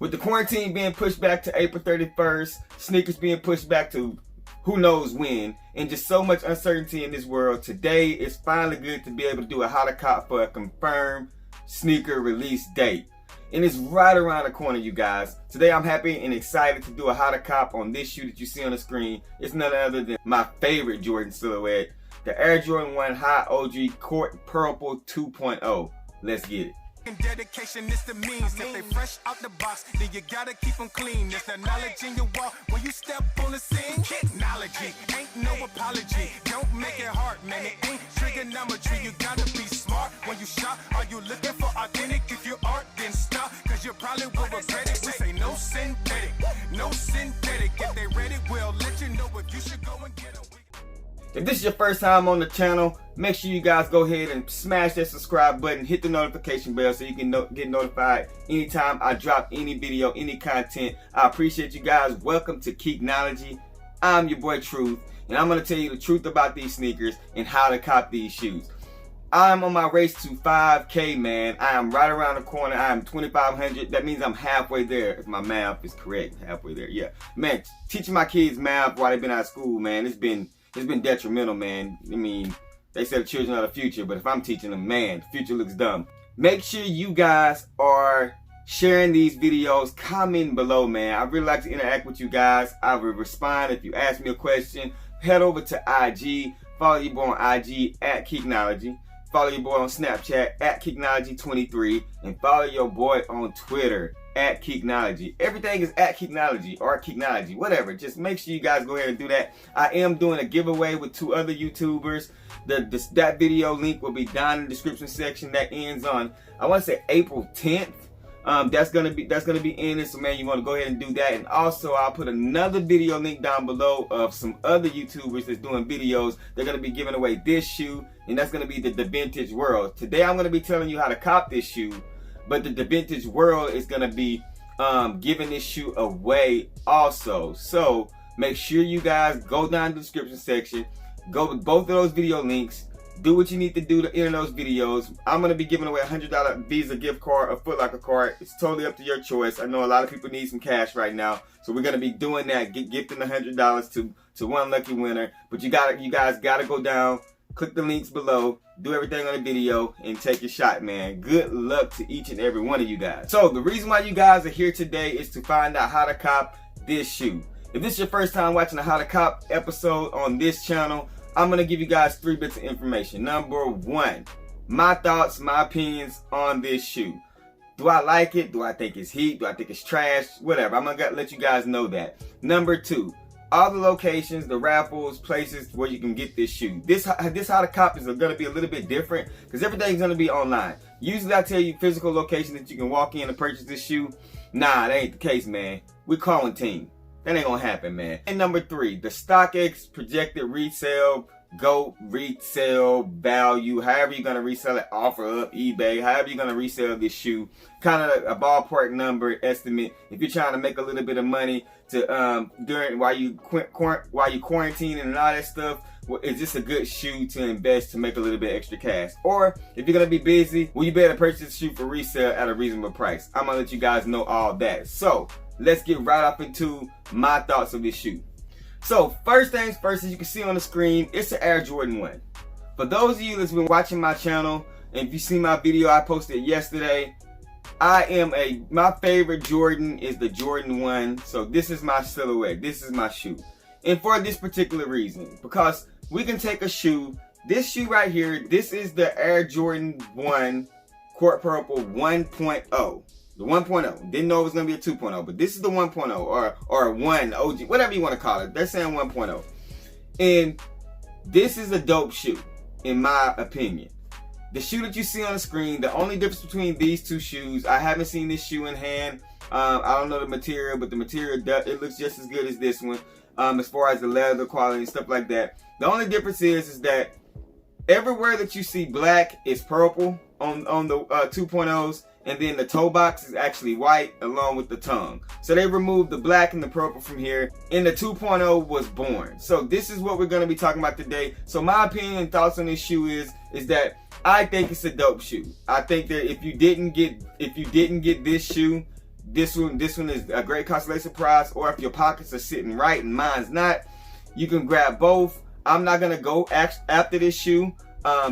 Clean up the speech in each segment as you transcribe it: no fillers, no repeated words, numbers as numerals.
With the quarantine being pushed back to April 31st, sneakers being pushed back to who knows when, and just so much uncertainty in this world, today it's finally good to be able to do a how to cop for a confirmed sneaker release date. And it's right around the corner, you guys. Today I'm happy and excited to do a how to cop on this shoe that you see on the screen. It's none other than my favorite Jordan silhouette, the Air Jordan 1 High OG Court Purple 2.0. Let's get it. Dedication is the means. If they fresh out the box, then you gotta keep them clean. There's the knowledge in your walk when you step on the scene. Technology ain't no apology. Don't make it hard, man. It ain't trigonometry. You gotta be smart when you shop. Are you looking for authentic? If you aren't, then stop, cause you probably will regret it. We say no synthetic, no synthetic. If they ready, we'll let you know if you should go and get them. If this is your first time on the channel, make sure you guys go ahead and smash that subscribe button, hit the notification bell so you can get notified anytime I drop any video, any content. I appreciate you guys. Welcome to Geeknology. I'm your boy Truth, and I'm going to tell you the truth about these sneakers and how to cop these shoes. I'm on my race to 5K, man. I am right around the corner. I am 2,500. That means I'm halfway there, if my math is correct. Halfway there, yeah. Man, teaching my kids math while they've been out of school, man, it's been detrimental, man. I mean, they say the children are the future, but if I'm teaching them, man, the future looks dumb. Make sure you guys are sharing these videos, comment below, man. I really like to interact with you guys. I will respond if you ask me a question. Head over to IG, follow your boy on IG at Geeknology. Follow your boy on Snapchat at Geeknology23, and follow your boy on Twitter at Geeknology. Everything is at Geeknology or Geeknology, whatever. Just make sure you guys go ahead and do that. I am doing a giveaway with 2 other YouTubers. That video link will be down in the description section. That ends on, I want to say, April 10th. That's gonna be in it, so man, you want to go ahead and do that. And also, I'll put another video link down below of some other YouTubers that's doing videos. They're gonna be giving away this shoe, and that's gonna be the Vintage World. Today, I'm gonna be telling you how to cop this shoe, but the Vintage World is gonna be giving this shoe away also. So make sure you guys go down to the description section, go with both of those video links. Do what you need to do to enter those videos. I'm going to be giving away a $100 Visa gift card, a Foot Locker card. It's totally up to your choice. I know a lot of people need some cash right now, so we're going to be doing that, gifting the $100 to one lucky winner. But you guys got to go down, click the links below, do everything on the video, and take your shot, man. Good luck to each and every one of you guys. So the reason why you guys are here today is to find out how to cop this shoe. If this is your first time watching a how to cop episode on this channel, I'm going to give you guys 3 bits of information. Number 1, my thoughts, my opinions on this shoe. Do I like it? Do I think it's heat? Do I think it's trash? Whatever. I'm going to let you guys know that. Number 2, all the locations, the raffles, places where you can get this shoe. This how to cop is going to be a little bit different because everything's going to be online. Usually I tell you physical location that you can walk in and purchase this shoe. Nah, that ain't the case, man. We're calling team. That ain't gonna happen, man. And number 3, the StockX projected resale, GOAT resale value, however you're gonna resell it, offer up, eBay, however you're gonna resell this shoe. Kind of a ballpark number estimate. If you're trying to make a little bit of money to while you quarantining and all that stuff, is this a good shoe to invest to make a little bit extra cash? Or if you're gonna be busy, well, you better purchase the shoe for resale at a reasonable price. I'm gonna let you guys know all that. So let's get right up into my thoughts of this shoe. So first things first, as you can see on the screen, it's the Air Jordan 1. For those of you that's been watching my channel, and if you see my video I posted yesterday, my favorite Jordan is the Jordan 1. So this is my silhouette, this is my shoe. And for this particular reason, because we can take a shoe, this shoe right here, this is the Air Jordan 1 Court Purple 1.0. The 1.0. Didn't know it was going to be a 2.0, but this is the 1.0 or 1 OG, whatever you want to call it. They're saying 1.0. And this is a dope shoe, in my opinion. The shoe that you see on the screen, the only difference between these 2 shoes, I haven't seen this shoe in hand. I don't know the material, but the material, it looks just as good as this one as far as the leather quality and stuff like that. The only difference is that everywhere that you see black is purple on the 2.0s. And then the toe box is actually white along with the tongue. So they removed the black and the purple from here, and the 2.0 was born. So this is what we're going to be talking about today. So my opinion and thoughts on this shoe is that I think it's a dope shoe. I think that if you didn't get this shoe, this one is a great consolation prize, or if your pockets are sitting right and mine's not, you can grab both. I'm not gonna go after this shoe,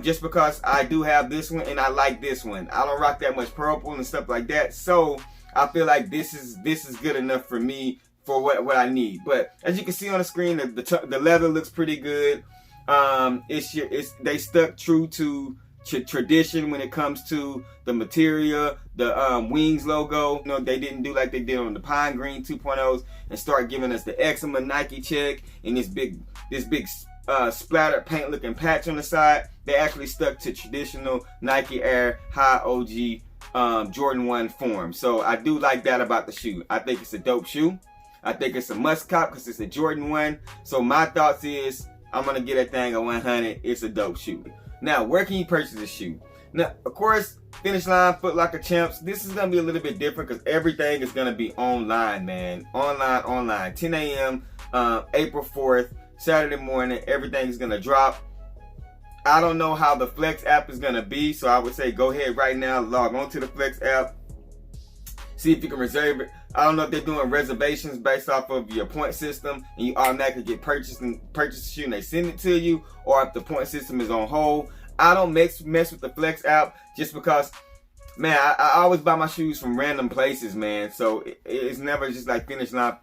just because I do have this one and I like this one. I don't rock that much purple and stuff like that, so I feel like this is good enough for me for what I need. But as you can see on the screen, the leather looks pretty good. They stuck true to tradition when it comes to the material, the wings logo. You know, they didn't do like they did on the Pine Green 2.0s and start giving us the eczema Nike check and this big splattered paint looking patch on the side. They actually stuck to traditional Nike Air High OG Jordan 1 form. So I do like that about the shoe. I think it's a dope shoe. I think it's a must cop because it's a Jordan 1. So my thoughts is I'm gonna get that thing a 100. It's a dope shoe. Now, where can you purchase this shoe? Now, of course, Finish Line, Foot Locker, Champs. This is gonna be a little bit different because everything is gonna be online, man. Online. 10 a.m. April 4th, Saturday morning. Everything is gonna drop. I don't know how the Flex app is gonna be, so I would say go ahead right now, log on to the Flex app, see if you can reserve it. I don't know if they're doing reservations based off of your point system and you automatically get purchase the shoe and they send it to you, or if the point system is on hold. I don't mess with the Flex app just because, man, I always buy my shoes from random places, man. So it's never just like Finish Line,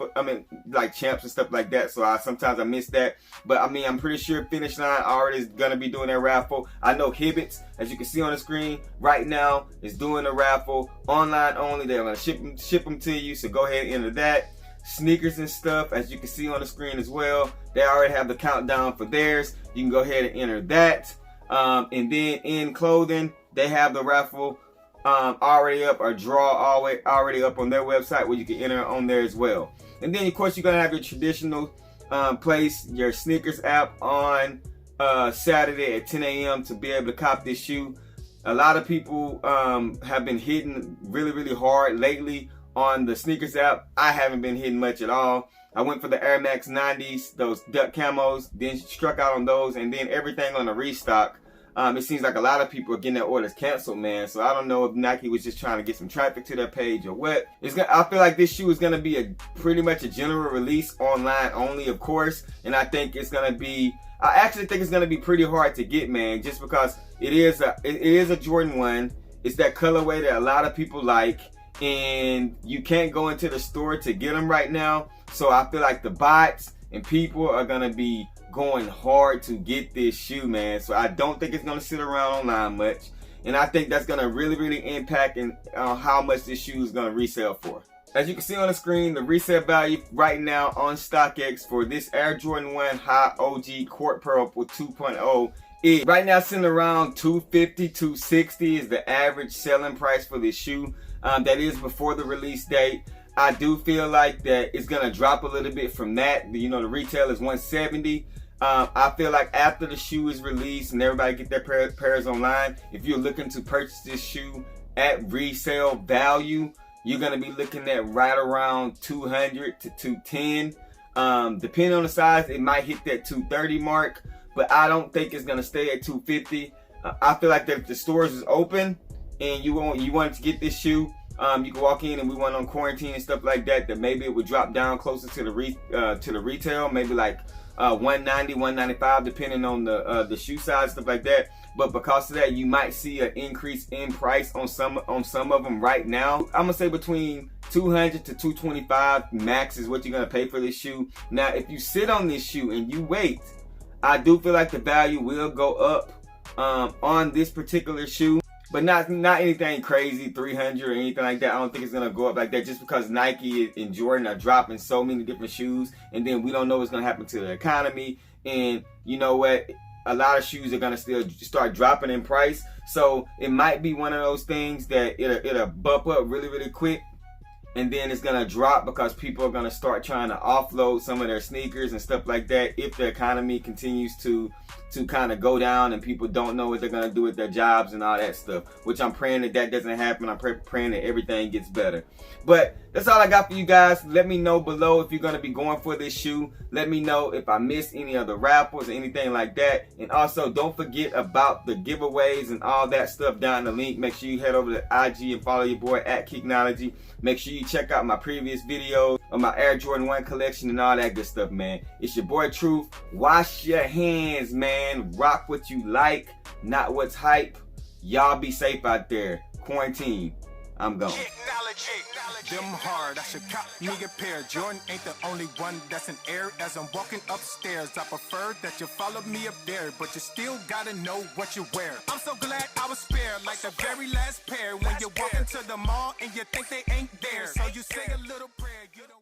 like Champs and stuff like that. So sometimes I miss that. But I mean, I'm pretty sure Finish Line already is gonna be doing their raffle. I know Hibbets, as you can see on the screen right now, is doing a raffle online only. They're gonna ship them to you. So go ahead and enter that. Sneakers and stuff, as you can see on the screen as well, they already have the countdown for theirs. You can go ahead and enter that. And then in clothing, they have the raffle already up, or draw already up on their website where you can enter on there as well. And then of course you're gonna have your traditional place, your sneakers app on Saturday at 10 a.m. to be able to cop this shoe. A lot of people have been hitting really hard lately on the sneakers app. I haven't been hitting much at all. I went for the Air Max 90s, those duck camos, then struck out on those, and then everything on the restock. It seems like a lot of people are getting their orders canceled, man. So I don't know if Nike was just trying to get some traffic to their page or what. I feel like this shoe is going to be pretty much a general release, online only, of course. And I think it's going to be, I actually think it's going to be pretty hard to get, man, just because it is a Jordan 1. It's that colorway that a lot of people like, and you can't go into the store to get them right now. So I feel like the bots and people are going to be going hard to get this shoe, man. So I don't think it's going to sit around online much. And I think that's going to really impact how much this shoe is going to resell for. As you can see on the screen, the resale value right now on StockX for this Air Jordan 1 High OG Court Purple 2.0 is right now sitting around $250, $260 is the average selling price for this shoe. That is before the release date. I do feel like that it's gonna drop a little bit from that. You know, the retail is $170. I feel like after the shoe is released and everybody get their pairs online, if you're looking to purchase this shoe at resale value, you're gonna be looking at right around $200 to $210. Depending on the size, it might hit that $230 mark, but I don't think it's gonna stay at $250. I feel like that if the stores is open and you want to get this shoe, you can walk in and we went on quarantine and stuff like that, that maybe it would drop down closer to the retail, maybe like $190, $195, depending on the shoe size, stuff like that. But because of that, you might see an increase in price on some of them right now. I'm gonna say between $200 to $225 max is what you're gonna pay for this shoe. Now, if you sit on this shoe and you wait, I do feel like the value will go up on this particular shoe. But not anything crazy, 300 or anything like that. I don't think it's gonna go up like that, just because Nike and Jordan are dropping so many different shoes, and then we don't know what's gonna happen to the economy. And you know what? A lot of shoes are gonna still start dropping in price. So it might be one of those things that it'll bump up really quick, and then it's gonna drop because people are gonna start trying to offload some of their sneakers and stuff like that if the economy continues to kind of go down and people don't know what they're gonna do with their jobs and all that stuff, which I'm praying that doesn't happen. I'm praying that everything gets better. But that's all I got for you guys. Let me know below if you're gonna be going for this shoe. Let me know if I missed any other raffles or anything like that. And also, don't forget about the giveaways and all that stuff down in the link. Make sure you head over to IG and follow your boy at Keeknology. Make sure you you check out my previous video on my Air Jordan 1 collection and all that good stuff, man. It's your boy Truth. Wash your hands, man. Rock what you like, not what's hype. Y'all be safe out there. Quarantine. I'm gone. Them hard, I should cop me a pair. Jordan ain't the only one that's in air. As I'm walking upstairs, I prefer that you follow me up there, but you still gotta know what you wear. I'm so glad I was spared, like the very last pair. When you walk into the mall and you think they ain't there, so you say a little prayer. You don't